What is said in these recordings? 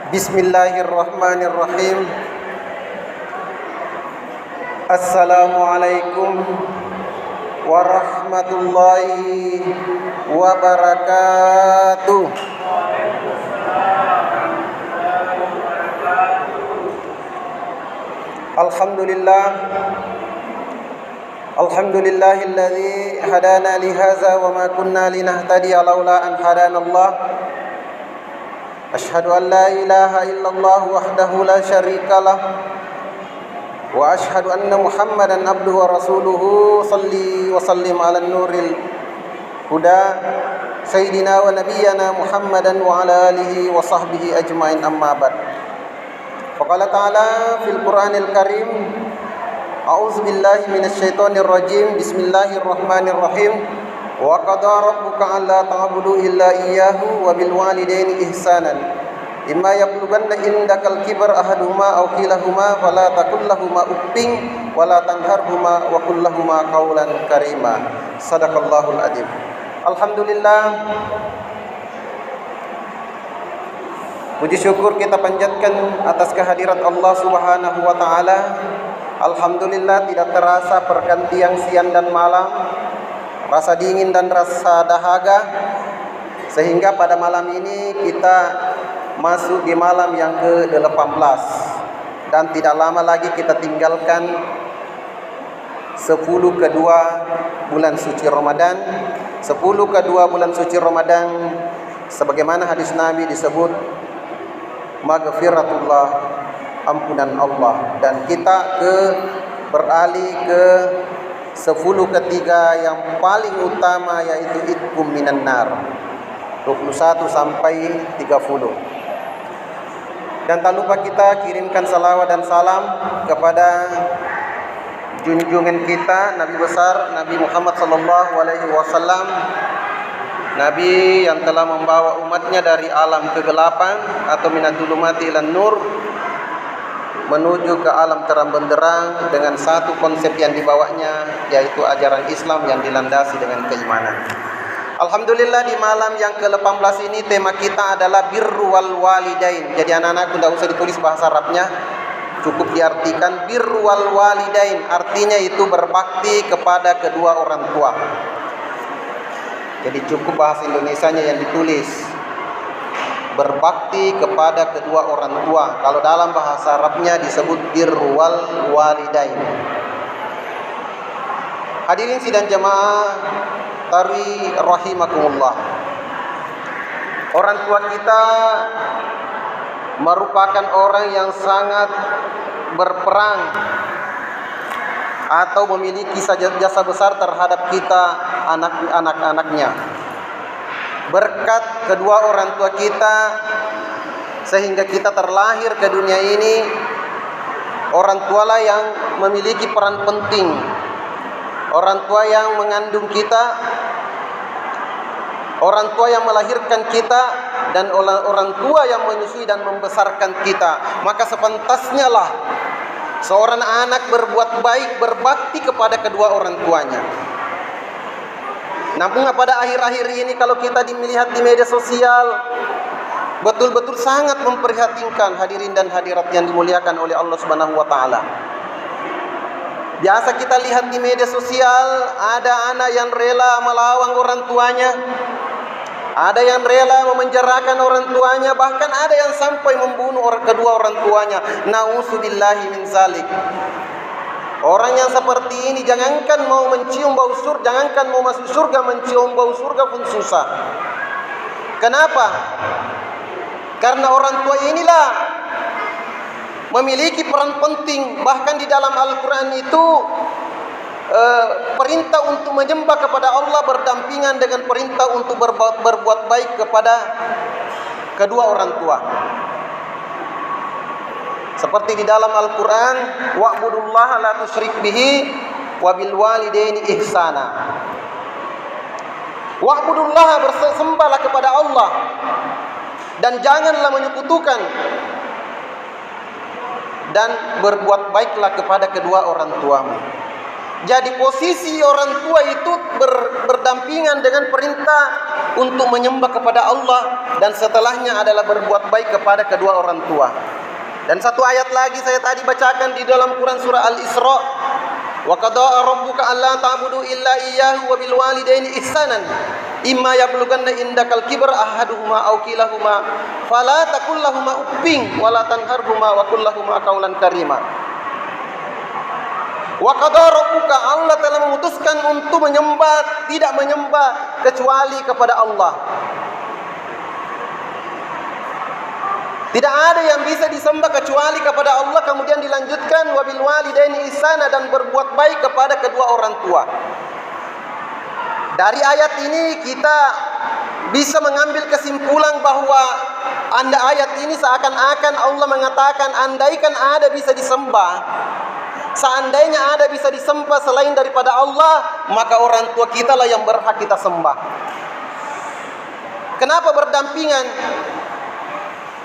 Bismillahirrahmanirrahim. Assalamualaikum warahmatullahi wabarakatuh. Alhamdulillah. Alhamdulillahilladzi hadana li hadza wa ma kunna linahtadiya laula an hadanallah. Asyhadu an la ilaha illallah wahdahu la syarika lah. Wa asyhadu anna Muhammadan abduhu wa rasuluhu. Shalli wa sallim ala nuril huda sayyidina wa nabiyyana Muhammadan wa ala alihi wa sahbihi ajmain, amma ba'd. Faqala ta'ala fil Qur'anil Karim, a'udzu billahi minasyaitonir rajim. Bismillahirrahmanirrahim. Wa qada rabbuka alla ta'budu illa iyyahu wa bil walidaini ihsanan. Imma yablughanna indakal kibar ahaduhuma aw kilahuma fala taqul lahumu uffin wa la tanharhuma wa qul lahumu qawlan karima. Shadaqallahul adzim. Alhamdulillah, puji syukur kita panjatkan atas kehadirat Allah Subhanahu wa taala. Alhamdulillah, tidak terasa pergantian siang dan malam, rasa dingin dan rasa dahaga, sehingga pada malam ini kita masuk di malam yang ke-18, dan tidak lama lagi kita tinggalkan 10 kedua bulan suci Ramadan. 10 kedua bulan suci Ramadan, sebagaimana hadis Nabi disebut maghfiratullah, ampunan Allah, dan kita beralih ke 10 ketiga yang paling utama, yaitu itqum minan nar, 21 sampai 30. Dan tak lupa kita kirimkan salawat dan salam kepada junjungan kita, Nabi besar Nabi Muhammad sallallahu alaihi wasallam, Nabi yang telah membawa umatnya dari alam kegelapan atau minadzulumati ilan nur menuju ke alam terang benderang dengan satu konsep yang dibawanya, yaitu ajaran Islam yang dilandasi dengan keimanan. Alhamdulillah, di malam yang ke-18 ini tema kita adalah birru wal walidain. Jadi anak-anak tidak usah ditulis bahasa Arabnya, cukup diartikan birru wal walidain. Artinya itu berbakti kepada kedua orang tua. Jadi cukup bahasa Indonesianya yang ditulis, berbakti kepada kedua orang tua. Kalau dalam bahasa Arabnya disebut birru wal walidain. Hadirin sidang jamaah tari rahimakumullah, orang tua kita merupakan orang yang sangat berperang atau memiliki jasa besar terhadap kita, anak-anaknya. Berkat kedua orang tua kita sehingga kita terlahir ke dunia ini. Orang tualah yang memiliki peran penting. Orang tua yang mengandung kita, orang tua yang melahirkan kita, dan orang tua yang menyusui dan membesarkan kita. Maka sepantasnya lah seorang anak berbuat baik, berbakti kepada kedua orang tuanya. Namun pada akhir-akhir ini kalau kita melihat di media sosial, betul-betul sangat memprihatinkan, hadirin dan hadirat yang dimuliakan oleh Allah Subhanahu wa taala. Biasa kita lihat di media sosial, ada anak yang rela melawan orang tuanya, ada yang rela memenjarakan orang tuanya, bahkan ada yang sampai membunuh kedua orang tuanya. Na'udzubillahi min zalik. Orang yang seperti ini jangankan mau mencium bau surga, jangankan mau masuk surga, mencium bau surga pun susah. Kenapa? Karena orang tua inilah memiliki peran penting. Bahkan di dalam Al-Quran itu perintah untuk menyembah kepada Allah berdampingan dengan perintah untuk berbuat baik kepada kedua orang tua. Seperti di dalam Al-Quran, wa'budullaha la tusyrik bihi wa bil walidaini ihsana. Wa'budullaha, bersembahlah kepada Allah dan janganlah menyekutukan, dan berbuat baiklah kepada kedua orang tuamu. Jadi posisi orang tua itu berdampingan dengan perintah untuk menyembah kepada Allah, dan setelahnya adalah berbuat baik kepada kedua orang tua. Dan satu ayat lagi saya tadi bacakan di dalam Quran surah Al-Isra, wa qada'a rabbuka alla ta'budu illa iyyahu wa bil walidaini ihsanan imma yablughanna indakal kibra ahaduhuma aw kilahuma fala taqul lahumā uffin wa la tanharhumā wa qul lahumā qawlan karīmā. Wa qada'a rabbuka, Allah telah memutuskan untuk tidak menyembah kecuali kepada Allah. Tidak ada yang bisa disembah kecuali kepada Allah. Kemudian dilanjutkan wabil walidaini ihsana, dan berbuat baik kepada kedua orang tua. Dari ayat ini kita bisa mengambil kesimpulan bahwa ayat ini seakan-akan Allah mengatakan andaikan ada bisa disembah, seandainya ada bisa disembah selain daripada Allah, maka orang tua kita lah yang berhak kita sembah. Kenapa berdampingan?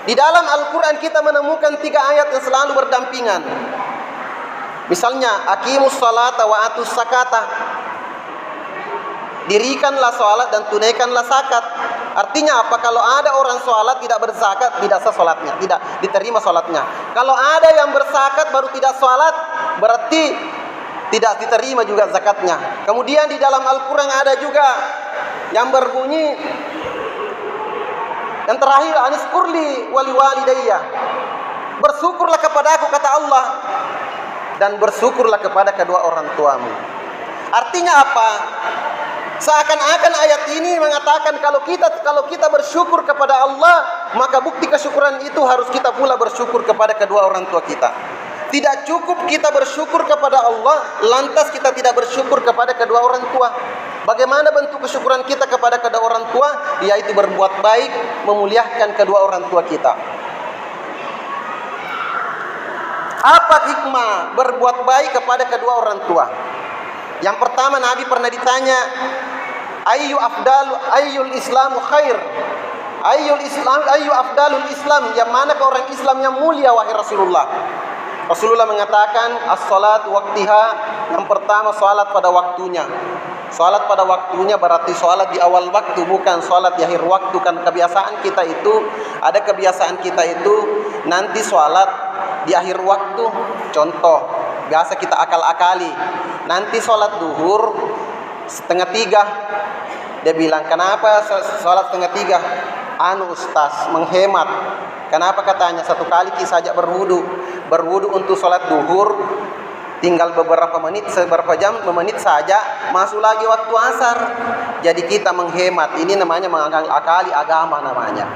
Di dalam Al-Quran kita menemukan 3 ayat yang selalu berdampingan. Misalnya, aqimus salata wa atus zakata. Dirikanlah salat dan tunaikanlah zakat. Artinya apa? Kalau ada orang salat tidak berzakat, tidak sah salatnya, tidak diterima salatnya. Kalau ada yang berzakat baru tidak salat, berarti tidak diterima juga zakatnya. Kemudian di dalam Al-Quran ada juga yang berbunyi, yang terakhir, aniskurli wali walidayya. Bersyukurlah kepada aku, kata Allah, dan bersyukurlah kepada kedua orang tuamu. Artinya apa? Seakan-akan ayat ini mengatakan kalau kita bersyukur kepada Allah, maka bukti kesyukuran itu harus kita pula bersyukur kepada kedua orang tua kita. Tidak cukup kita bersyukur kepada Allah, lantas kita tidak bersyukur kepada kedua orang tua. Bagaimana bentuk kesyukuran kita kepada kedua orang tua? Yaitu berbuat baik, memuliakan kedua orang tua kita. Apa hikmah berbuat baik kepada kedua orang tua? Yang pertama, Nabi pernah ditanya, ayyul islamu khair? Ayyu afdalul islam? Yang mana ke orang Islam yang mulia, wahai Rasulullah? Rasulullah mengatakan, as-salatu waqtiha. Yang pertama, salat pada waktunya. Salat pada waktunya berarti salat di awal waktu, bukan salat di akhir waktu. Kan kebiasaan kita itu, nanti salat di akhir waktu. Contoh, biasa kita akal-akali. Nanti salat duhur 2:30. Dia bilang, kenapa salat 2:30? Ustaz, menghemat. Kenapa katanya? 1 kali saja berwudu untuk salat duhur, tinggal beberapa menit saja masuk lagi waktu asar. Jadi kita menghemat. Ini namanya mengakali agama namanya.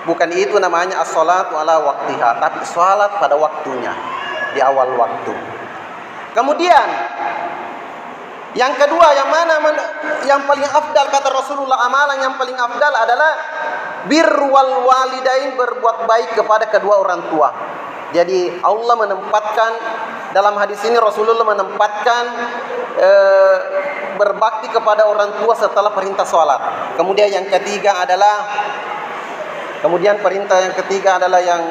Bukan itu namanya as-salatu ala waqtiha, tapi salat pada waktunya, di awal waktu. Kemudian yang kedua, yang paling afdal kata Rasulullah, amalan yang paling afdal adalah birrul walidain, berbuat baik kepada kedua orang tua. Jadi Allah menempatkan dalam hadis ini, Rasulullah menempatkan berbakti kepada orang tua setelah perintah sholat. Kemudian perintah yang ketiga adalah yang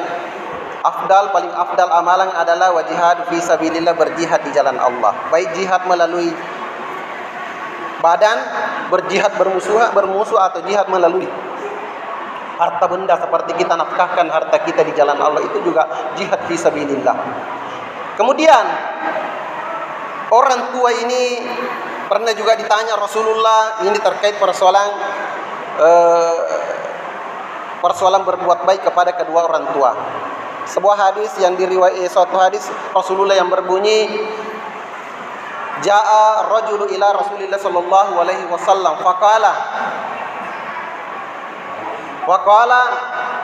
afdal, paling afdal amalan adalah wajihad fi sabilillah, berjihad di jalan Allah. Baik jihad melalui badan, berjihad bermusuh, atau jihad melalui harta benda, seperti kita nafkahkan harta kita di jalan Allah, itu juga jihad fi sabilillah. Kemudian orang tua ini pernah juga ditanya Rasulullah, ini terkait persoalan berbuat baik kepada kedua orang tua. Sebuah hadis yang suatu hadis Rasulullah yang berbunyi, Ja'a rajulu ila Rasulillah sallallahu alaihi wasallam faqala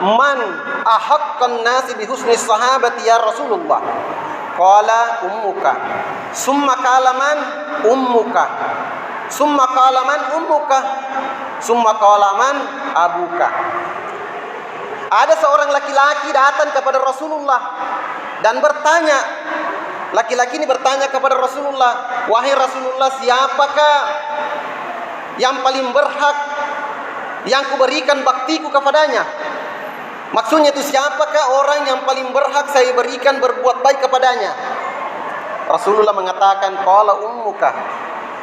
man ahaqqan nasi bi husni sahabati ya Rasulullah? Qala ummuka. Summa qala man ummuka. Summa qala man ummuka. Summa qala man abuka. Ada seorang laki-laki datang kepada Rasulullah dan bertanya. Laki-laki ini bertanya kepada Rasulullah, wahai Rasulullah, siapakah yang paling berhak yang kuberikan baktiku kepadanya? Maksudnya itu, siapakah orang yang paling berhak saya berikan berbuat baik kepadanya? Rasulullah mengatakan, qala ummuka,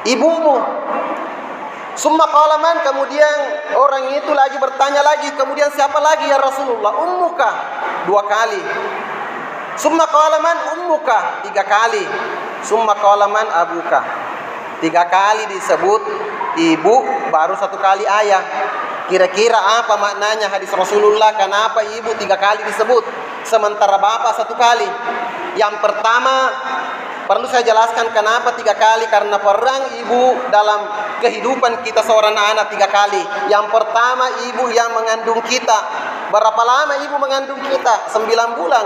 ibumu. Summa qala man, kemudian orang itu lagi bertanya lagi, kemudian siapa lagi ya Rasulullah? Ummuka, 2 kali. Summa qala man ummuka, 3 kali. Summa qala man abuka, 3 kali disebut ibu, baru 1 kali ayah. Kira-kira apa maknanya hadis Rasulullah? Kenapa ibu 3 kali disebut sementara bapak 1 kali? Yang pertama, perlu saya jelaskan kenapa 3 kali. Karena peran ibu dalam kehidupan kita seorang anak 3 kali. Yang pertama, ibu yang mengandung kita. Berapa lama ibu mengandung kita? 9 bulan.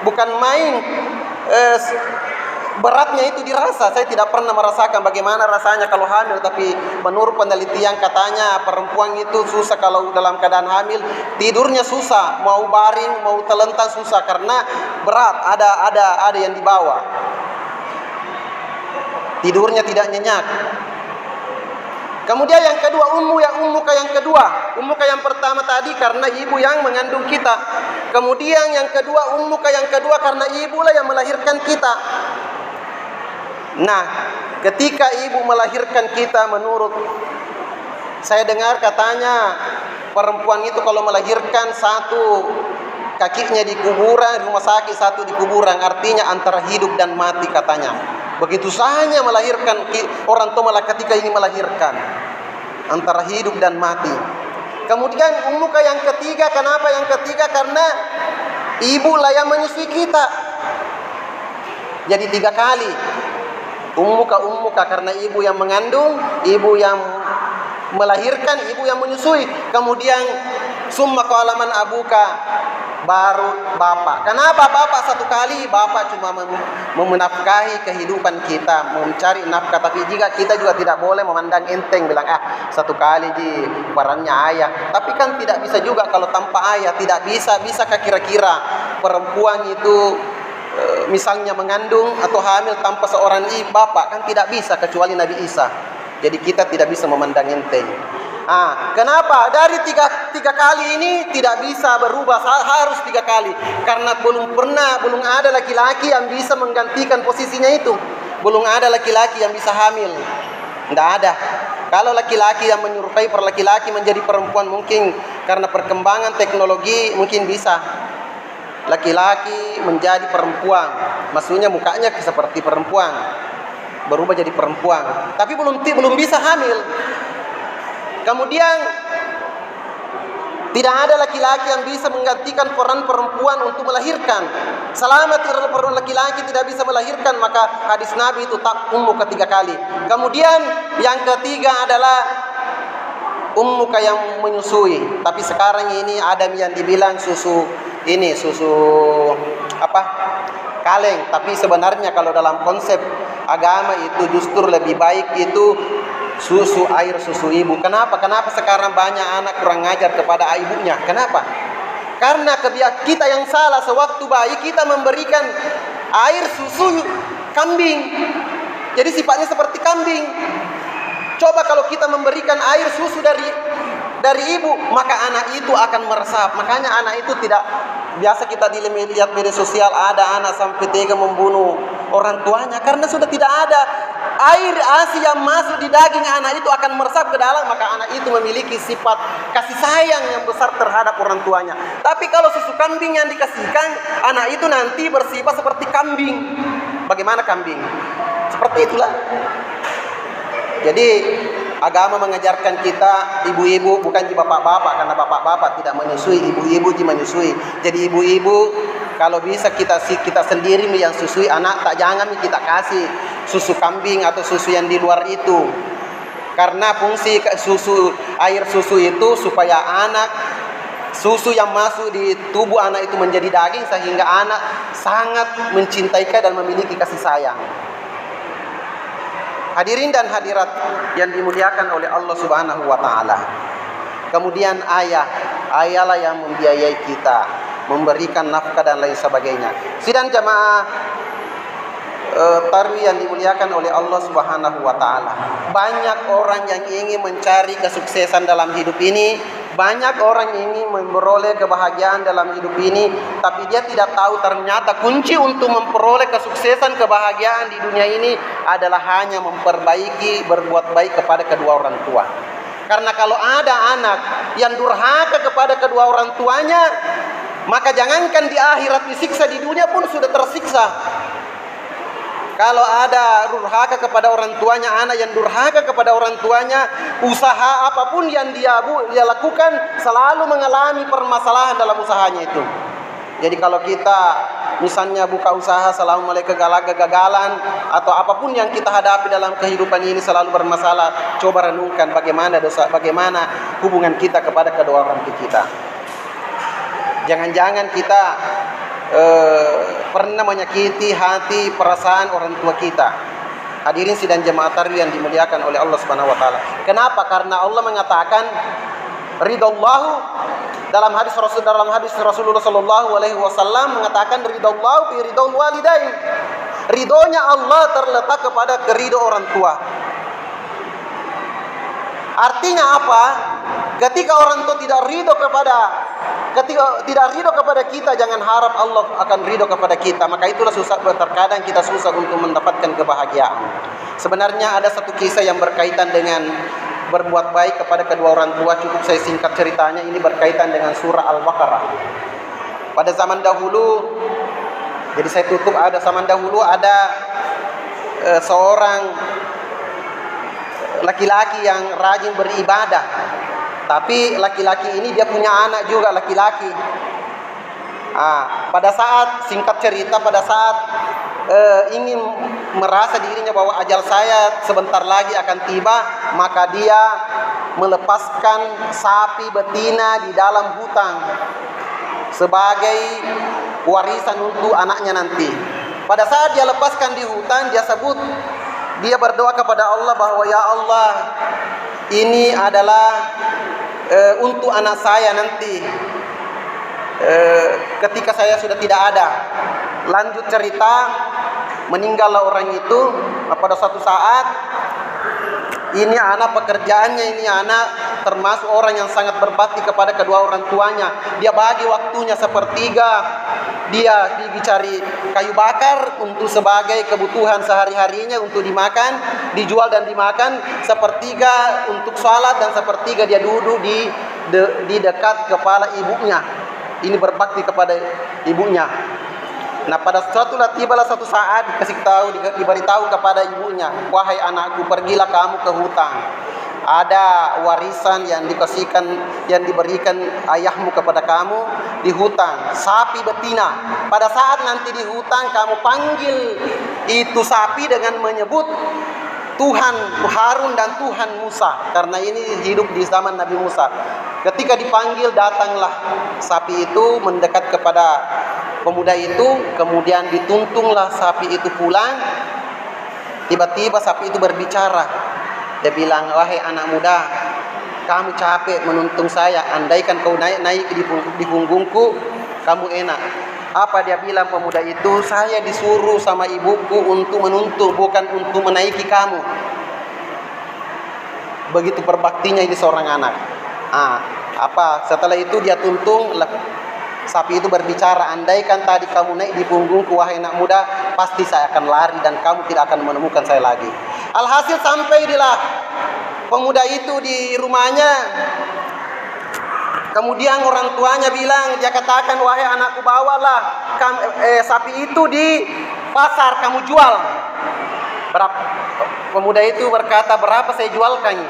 Bukan main. Beratnya itu dirasa. Saya tidak pernah merasakan bagaimana rasanya kalau hamil. Tapi menurut penelitian katanya perempuan itu susah kalau dalam keadaan hamil. Tidurnya susah. Mau baring, mau telentang susah. Karena berat. Ada yang dibawa. Tidurnya tidak nyenyak. Kemudian yang kedua, ummuka yang kedua. Ummuka yang pertama tadi karena ibu yang mengandung kita. Kemudian yang kedua, ummuka yang kedua karena ibulah yang melahirkan kita. Nah, ketika ibu melahirkan kita, menurut saya dengar katanya perempuan itu kalau melahirkan 1 kakinya di kuburan, rumah sakit, 1 di kuburan. Artinya antara hidup dan mati katanya. Begitu saja melahirkan orang tua ketika ini melahirkan, antara hidup dan mati. Kemudian ummuka yang ketiga, kenapa yang ketiga? Karena ibu lah yang menyusui kita. Jadi 3 kali. Ummuka karena ibu yang mengandung, ibu yang melahirkan, ibu yang menyusui. Kemudian summa qala man abuka, baru bapak. Kenapa bapak 1 kali? Bapak cuma menafkahi kehidupan kita, mencari nafkah. Tapi jika kita juga tidak boleh memandang enteng, bilang 1 kali ji perannya ayah. Tapi kan tidak bisa juga kalau tanpa ayah. Tidak bisa. Bisakah kira-kira perempuan itu misalnya mengandung atau hamil tanpa seorang bapak? Kan tidak bisa, kecuali Nabi Isa. Jadi kita tidak bisa memandang enteng. Kenapa? Dari tiga kali ini tidak bisa berubah, harus 3 kali. Karena belum ada laki-laki yang bisa menggantikan posisinya itu. Belum ada laki-laki yang bisa hamil. Tidak ada. Kalau laki-laki yang menyerupai laki-laki menjadi perempuan, mungkin karena perkembangan teknologi mungkin bisa. Laki-laki menjadi perempuan, maksudnya mukanya seperti perempuan, berubah jadi perempuan. Tapi belum bisa hamil. Kemudian tidak ada laki-laki yang bisa menggantikan peran perempuan untuk melahirkan. Selama peran laki-laki tidak bisa melahirkan, maka hadis Nabi itu tak ummuka 3 kali. Kemudian yang ketiga adalah ummuka yang menyusui. Tapi sekarang ini ada yang dibilang susu kaleng. Tapi sebenarnya kalau dalam konsep agama itu justru lebih baik itu air susu ibu. Kenapa sekarang banyak anak kurang ngajar kepada ibunya? Kenapa? Karena kita yang salah. Sewaktu bayi kita memberikan air susu kambing, jadi sifatnya seperti kambing. Coba kalau kita memberikan air susu dari ibu, maka anak itu akan meresap. Makanya anak itu tidak biasa. Kita lihat media sosial, ada anak sampai tega membunuh orang tuanya karena sudah tidak ada air ASI yang masuk di daging. Anak itu akan meresap ke dalam, maka anak itu memiliki sifat kasih sayang yang besar terhadap orang tuanya. Tapi kalau susu kambing yang dikasihkan, anak itu nanti bersifat seperti kambing. Bagaimana kambing? Seperti itulah. Jadi agama mengajarkan kita ibu-ibu, bukan di bapak-bapak, karena bapak-bapak tidak menyusui, ibu-ibu menyusui. Jadi ibu-ibu kalau bisa kita sendiri yang susui anak, jangan kita kasih susu kambing atau susu yang di luar itu. Karena fungsi air susu itu supaya susu yang masuk di tubuh anak itu menjadi daging, sehingga anak sangat mencintai dan memiliki kasih sayang. Hadirin dan hadirat yang dimuliakan oleh Allah Subhanahu wa taala. Kemudian ayahlah yang membiayai kita, memberikan nafkah dan lain sebagainya. Sidang jamaah tarawih yang dimuliakan oleh Allah Subhanahu wa taala. Banyak orang yang ingin mencari kesuksesan dalam hidup ini, Banyak orang ini memperoleh kebahagiaan dalam hidup ini, tapi dia tidak tahu ternyata kunci untuk memperoleh kesuksesan kebahagiaan di dunia ini adalah hanya memperbaiki, berbuat baik kepada kedua orang tua. Karena kalau ada anak yang durhaka kepada kedua orang tuanya, maka jangankan di akhirat disiksa, di dunia pun sudah tersiksa. Kalau ada durhaka kepada orang tuanya, anak yang durhaka kepada orang tuanya, usaha apapun yang dia lakukan selalu mengalami permasalahan dalam usahanya itu. Jadi kalau kita misalnya buka usaha selalu mulai kegagalan atau apapun yang kita hadapi dalam kehidupan ini selalu bermasalah, coba renungkan bagaimana hubungan kita kepada kedua orang tua kita. Jangan-jangan kita pernah menyakiti hati perasaan orang tua kita. Hadirin sidang jemaah tarawih yang dimuliakan oleh Allah Subhanahu wa taala. Kenapa? Karena Allah mengatakan ridallahu dalam hadis Rasulullah sallallahu alaihi wasallam mengatakan ridallahu fi ridal walidain. Ridhonya Allah terletak kepada keridho orang tua. Artinya apa? Ketika orang tua tidak ridho kepada kita, jangan harap Allah akan ridho kepada kita. Maka itulah terkadang kita susah untuk mendapatkan kebahagiaan. Sebenarnya ada satu kisah yang berkaitan dengan berbuat baik kepada kedua orang tua. Cukup saya singkat ceritanya. Ini berkaitan dengan surah Al-Baqarah. Pada zaman dahulu, jadi saya tutup, ada seorang laki-laki yang rajin beribadah. Tapi laki-laki ini dia punya anak juga laki-laki. Pada saat ingin merasa dirinya bahwa ajal saya sebentar lagi akan tiba, maka dia melepaskan sapi betina di dalam hutan sebagai warisan untuk anaknya nanti. Pada saat dia lepaskan di hutan, dia berdoa kepada Allah bahwa ya Allah, ini adalah untuk anak saya nanti ketika saya sudah tidak ada. Lanjut cerita, meninggallah orang itu. Pada suatu saat, ini anak termasuk orang yang sangat berbakti kepada kedua orang tuanya. Dia bagi waktunya sepertiga, dia cari kayu bakar untuk sebagai kebutuhan sehari-harinya untuk dimakan, dijual dan dimakan. Sepertiga untuk salat dan sepertiga dia duduk di dekat kepala ibunya. Ini berbakti kepada ibunya. Nah, tibalah suatu saat diberitahu kepada ibunya, wahai anakku, pergilah kamu ke hutan. Ada warisan yang diberikan ayahmu kepada kamu di hutan, sapi betina. Pada saat nanti di hutan kamu panggil itu sapi dengan menyebut Tuhan Harun dan Tuhan Musa, karena ini hidup di zaman Nabi Musa. Ketika dipanggil, datanglah sapi itu mendekat kepada pemuda itu, kemudian dituntunglah sapi itu pulang. Tiba-tiba sapi itu berbicara. Dia bilang, wahai anak muda, kamu capek menuntung saya. Andaikan kau naik di punggungku, kamu enak. Apa dia bilang pemuda itu? Saya disuruh sama ibuku untuk menuntun, bukan untuk menaiki kamu. Begitu berbaktinya ini seorang anak. Setelah itu dia tuntung, sapi itu berbicara, andaikan tadi kamu naik di punggungku, wahai anak muda, pasti saya akan lari dan kamu tidak akan menemukan saya lagi. Alhasil sampailah pemuda itu di rumahnya. Kemudian orang tuanya bilang, dia katakan, wahai anakku, bawalah sapi itu di pasar, kamu jual. Pemuda itu berkata, berapa saya jualkan?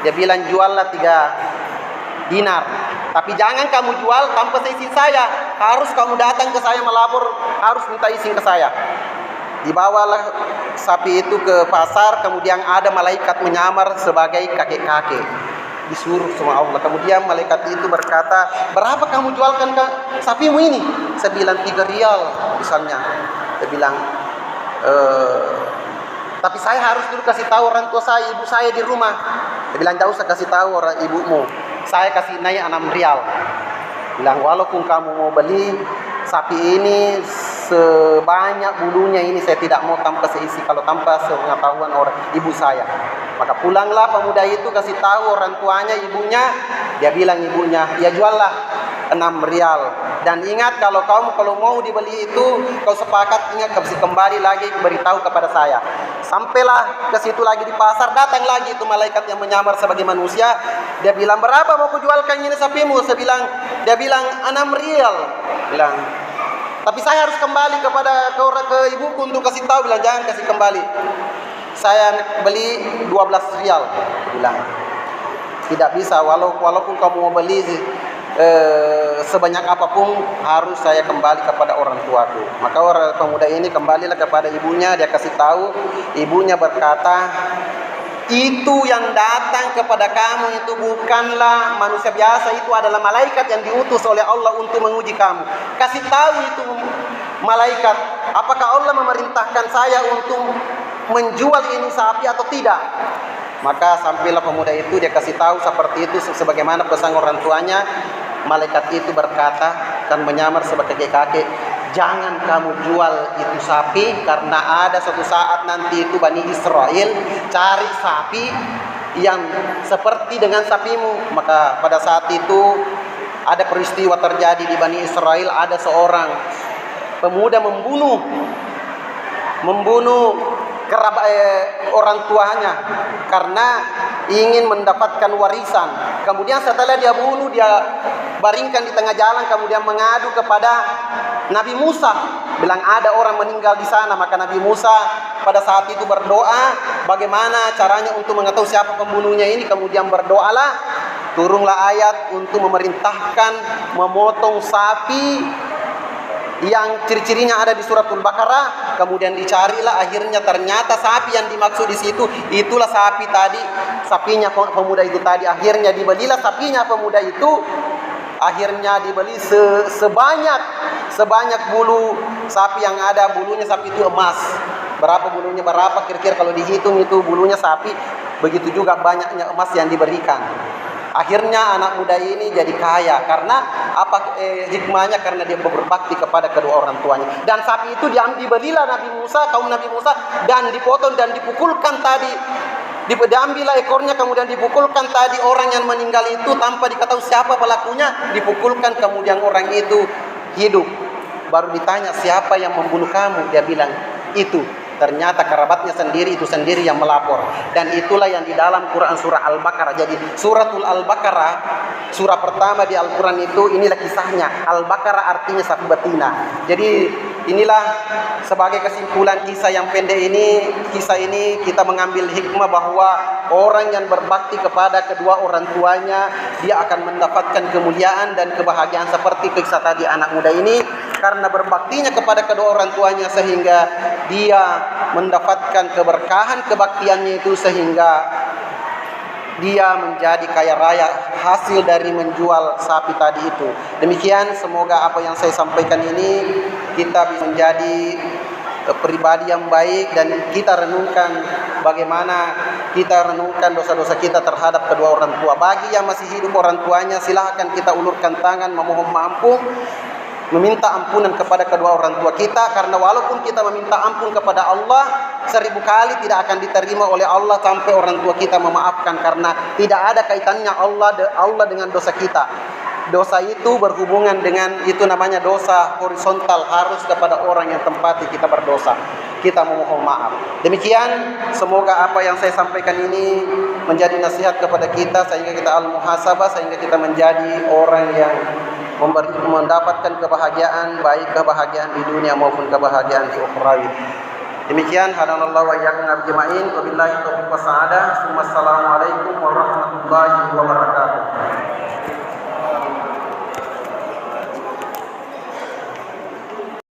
Dia bilang, juallah 3 dinar. Tapi jangan kamu jual tanpa seizin saya. Harus kamu datang ke saya melapor, harus minta izin ke saya. Dibawalah sapi itu ke pasar, kemudian ada malaikat menyamar sebagai kakek-kakek. Disuruh sama Allah. Kemudian malaikat itu berkata, berapa kamu jualkan sapimu ini? Saya bilang 3 rial misalnya. Dia bilang, tapi saya harus dulu kasih tahu orang tua saya, ibu saya di rumah. Dia bilang, tidak usah kasih tahu orang ibumu, saya kasih naik 6 rial. Bilang, walaupun kamu mau beli sapi ini sebanyak bulunya ini saya tidak mau tanpa seisi, kalau tanpa sepengetahuan orang ibu saya. Maka pulanglah pemuda itu kasih tahu orang tuanya, ibunya. Dia bilang ibunya, ya juallah 6 rial. Dan ingat kalau mau dibeli itu, kau sepakat, ingat kasih kembali lagi, beritahu kepada saya. Sampailah ke situ lagi di pasar, datang lagi itu malaikat yang menyamar sebagai manusia. Dia bilang, berapa mau kujualkan ini sapimu? Dia bilang 6 rial. Bilang, tapi saya harus kembali ke ibuku untuk kasih tahu. Bilang, jangan kasih kembali. Saya beli 12 rial. Bilang, tidak bisa, walaupun kamu mau beli sebanyak apapun, harus saya kembali kepada orang tuaku. Maka orang pemuda ini kembalilah kepada ibunya. Dia kasih tahu, ibunya berkata, itu yang datang kepada kamu itu bukanlah manusia biasa, itu adalah malaikat yang diutus oleh Allah untuk menguji kamu. Kasih tahu itu malaikat, apakah Allah memerintahkan saya untuk menjual ini sapi atau tidak? Maka sampailah pemuda itu, dia kasih tahu seperti itu sebagaimana pesan orang tuanya. Malaikat itu berkata dan menyamar sebagai kakek, jangan kamu jual itu sapi, karena ada suatu saat nanti itu Bani Israel cari sapi yang seperti dengan sapimu. Maka pada saat itu ada peristiwa terjadi di Bani Israel, ada seorang pemuda membunuh orang tuanya karena ingin mendapatkan warisan. Kemudian setelah dia bunuh, dia baringkan di tengah jalan, kemudian mengadu kepada Nabi Musa, bilang ada orang meninggal di sana. Maka Nabi Musa pada saat itu berdoa, bagaimana caranya untuk mengetahui siapa pembunuhnya ini. Kemudian berdoalah, turunlah ayat untuk memerintahkan memotong sapi yang ciri-cirinya ada di suratul Baqarah. Kemudian dicarilah, akhirnya ternyata sapi yang dimaksud di situ itulah sapi tadi, sapinya pemuda itu tadi. Akhirnya dibelilah sapinya pemuda itu. Akhirnya dibeli sebanyak bulu sapi yang ada. Bulunya sapi itu emas. Berapa bulunya, berapa kira-kira kalau dihitung itu bulunya sapi, begitu juga banyaknya emas yang diberikan. Akhirnya anak muda ini jadi kaya karena hikmahnya, karena dia berbakti kepada kedua orang tuanya. Dan sapi itu dibelilah kaum Nabi Musa, dan dipotong dan dipukulkan tadi. Diambillah ekornya, kemudian dipukulkan tadi orang yang meninggal itu tanpa diketahui siapa pelakunya. Dipukulkan, kemudian orang itu hidup. Baru ditanya, siapa yang membunuh kamu? Dia bilang, itu. Ternyata kerabatnya sendiri yang melapor. Dan itulah yang di dalam Quran surah Al-Baqarah. Jadi suratul Al-Baqarah, surah pertama di Al-Quran itu, inilah kisahnya. Al-Baqarah artinya sapi betina. Jadi inilah sebagai kesimpulan kisah yang pendek ini. Kisah ini kita mengambil hikmah bahwa orang yang berbakti kepada kedua orang tuanya, dia akan mendapatkan kemuliaan dan kebahagiaan seperti kisah tadi anak muda ini. Karena berbaktinya kepada kedua orang tuanya, sehingga dia mendapatkan keberkahan kebaktiannya itu, sehingga dia menjadi kaya raya hasil dari menjual sapi tadi itu. Demikian, semoga apa yang saya sampaikan ini kita bisa menjadi pribadi yang baik, dan kita renungkan bagaimana kita renungkan dosa-dosa kita terhadap kedua orang tua. Bagi yang masih hidup orang tuanya, silahkan kita ulurkan tangan memohon ampun, meminta ampunan kepada kedua orang tua kita. Karena walaupun kita meminta ampun kepada Allah 1000 kali, tidak akan diterima oleh Allah sampai orang tua kita memaafkan, karena tidak ada kaitannya Allah dengan dosa kita. Dosa itu berhubungan dengan, itu namanya dosa horizontal, harus kepada orang yang tempati kita berdosa, kita memohon maaf. Demikian, semoga apa yang saya sampaikan ini menjadi nasihat kepada kita, sehingga kita al-muhasabah, sehingga kita menjadi orang yang mendapatkan kebahagiaan, baik kebahagiaan di dunia maupun kebahagiaan di ukhrawi. Demikian, hadanallahu wa iyyakum ajma'in. Wabillahi taufiq was sa'adah. Wassalamualaikum warahmatullahi wabarakatuh.